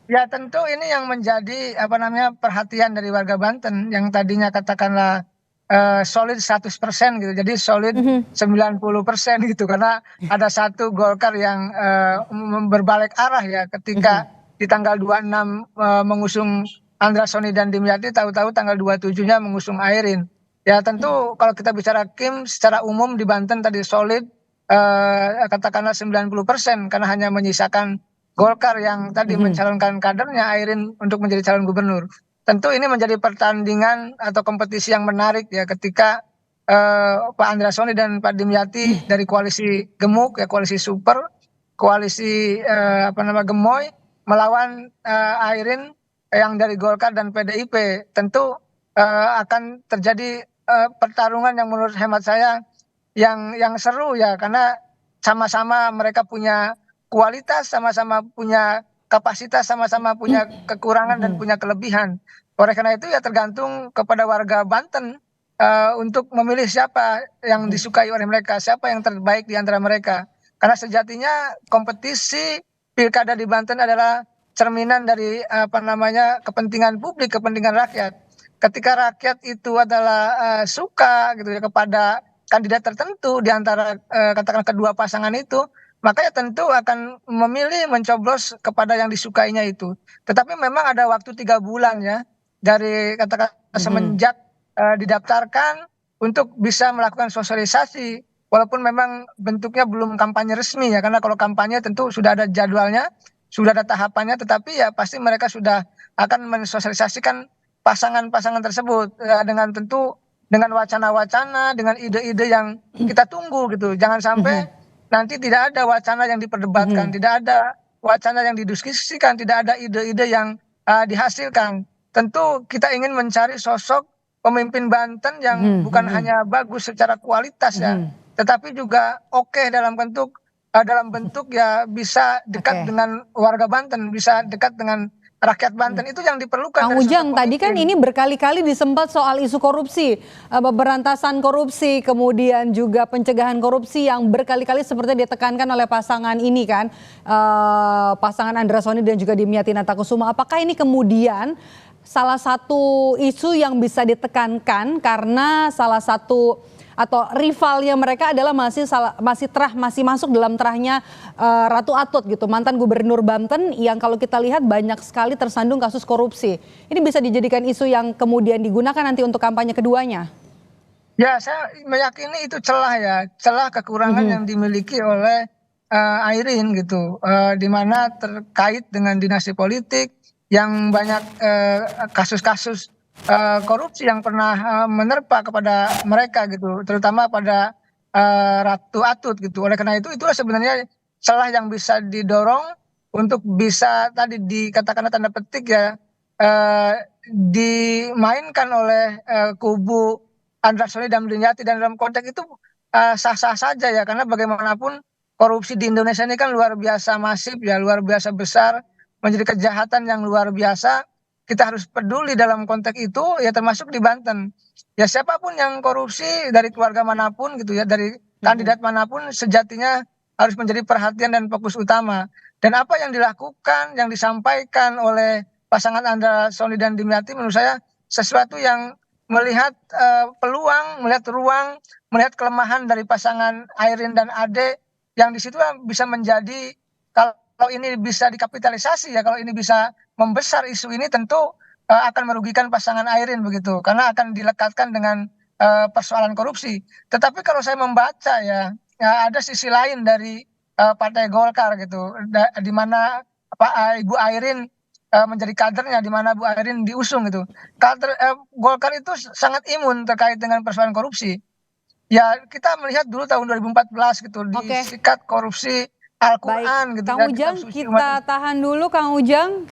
Ya tentu ini yang menjadi apa namanya perhatian dari warga Banten yang tadinya katakanlah solid 100% gitu. Jadi solid Mhm, 90% gitu karena ada satu Golkar yang berbalik arah ya mhm, ketika di tanggal 26 mengusung Andra Soni dan Dimyati, tahu-tahu tanggal 27-nya mengusung Airin. Ya tentu kalau kita bicara Kim secara umum di Banten tadi solid katakanlah 90% karena hanya menyisakan Golkar yang tadi mhm, mencalonkan kadernya Airin untuk menjadi calon gubernur. Tentu ini menjadi pertandingan atau kompetisi yang menarik ya ketika Pak Andra Soni dan Pak Dimyati dari koalisi gemuk ya koalisi super, koalisi apa nama gemoy melawan Airin yang dari Golkar dan PDIP. Tentu akan terjadi pertarungan yang menurut hemat saya yang seru ya karena sama-sama mereka punya kualitas, sama-sama punya kapasitas, sama-sama punya kekurangan dan mhm, punya kelebihan. Oleh karena itu ya tergantung kepada warga Banten untuk memilih siapa yang mhm. disukai oleh mereka, siapa yang terbaik di antara mereka. Karena sejatinya kompetisi pilkada di Banten adalah cerminan dari apa namanya kepentingan publik, kepentingan rakyat. Ketika rakyat itu adalah suka gitu ya kepada kandidat tertentu di antara katakan kedua pasangan itu, maka ya tentu akan memilih mencoblos kepada yang disukainya itu. Tetapi memang ada waktu 3 bulan ya dari katakan Mhm. semenjak didaftarkan untuk bisa melakukan sosialisasi. Walaupun memang bentuknya belum kampanye resmi ya, karena kalau kampanye tentu sudah ada jadwalnya, sudah ada tahapannya, tetapi ya pasti mereka sudah akan mensosialisasikan pasangan-pasangan tersebut dengan tentu dengan wacana-wacana, dengan ide-ide yang kita tunggu gitu. Jangan sampai Mhm, nanti tidak ada wacana yang diperdebatkan, mhm, tidak ada wacana yang didiskusikan, tidak ada ide-ide yang dihasilkan. Tentu kita ingin mencari sosok pemimpin Banten yang mhm, bukan mhm, hanya bagus secara kualitas ya, mhm. tetapi juga oke dalam bentuk ya bisa dekat Oke. dengan warga Banten, bisa dekat dengan rakyat Banten. Itu yang diperlukan Kang dari sosok Ujang, tadi kan pemimpin. ini berkali-kali disempat soal isu korupsi, pemberantasan korupsi, kemudian juga pencegahan korupsi yang berkali-kali seperti ditekankan oleh pasangan ini kan, pasangan Andra Soni dan juga Dimyati Natakusuma. Apakah ini kemudian salah satu isu yang bisa ditekankan karena salah satu atau rivalnya mereka adalah masih masuk dalam terahnya Ratu Atut gitu, mantan gubernur Banten yang kalau kita lihat banyak sekali tersandung kasus korupsi. Ini bisa dijadikan isu yang kemudian digunakan nanti untuk kampanye keduanya. Ya, saya meyakini itu celah ya, celah kekurangan Mhm, yang dimiliki oleh Airin gitu, di mana terkait dengan dinasti politik yang banyak kasus-kasus korupsi yang pernah menerpa kepada mereka gitu, terutama pada Ratu Atut gitu. Oleh karena itu, itulah sebenarnya celah yang bisa didorong untuk bisa tadi dikatakan tanda petik ya dimainkan oleh kubu Andra Soni dan Dimyati dan dalam konteks itu sah-sah saja ya karena bagaimanapun korupsi di Indonesia ini kan luar biasa masif ya luar biasa besar menjadi kejahatan yang luar biasa kita harus peduli dalam konteks itu ya termasuk di Banten ya siapapun yang korupsi dari keluarga manapun gitu ya dari mhm. kandidat manapun sejatinya harus menjadi perhatian dan fokus utama dan apa yang dilakukan yang disampaikan oleh pasangan Andra Soni dan Dimyati menurut saya sesuatu yang melihat peluang, melihat ruang, melihat kelemahan dari pasangan Airin dan Ade yang di situ bisa menjadi kalau ini bisa dikapitalisasi ya, kalau ini bisa membesar isu ini tentu akan merugikan pasangan Airin begitu, karena akan dilekatkan dengan persoalan korupsi. Tetapi kalau saya membaca ya, ya ada sisi lain dari Partai Golkar gitu, di mana Ibu Airin menjadi kadernya, di mana Bu Airin diusung gitu. Golkar itu sangat imun terkait dengan persoalan korupsi. Ya kita melihat dulu tahun 2014 gitu Oke, disikat korupsi baik. Al-Quran gitu Kang ya kitab Ujang, suci umat kita tahan dulu Kang Ujang.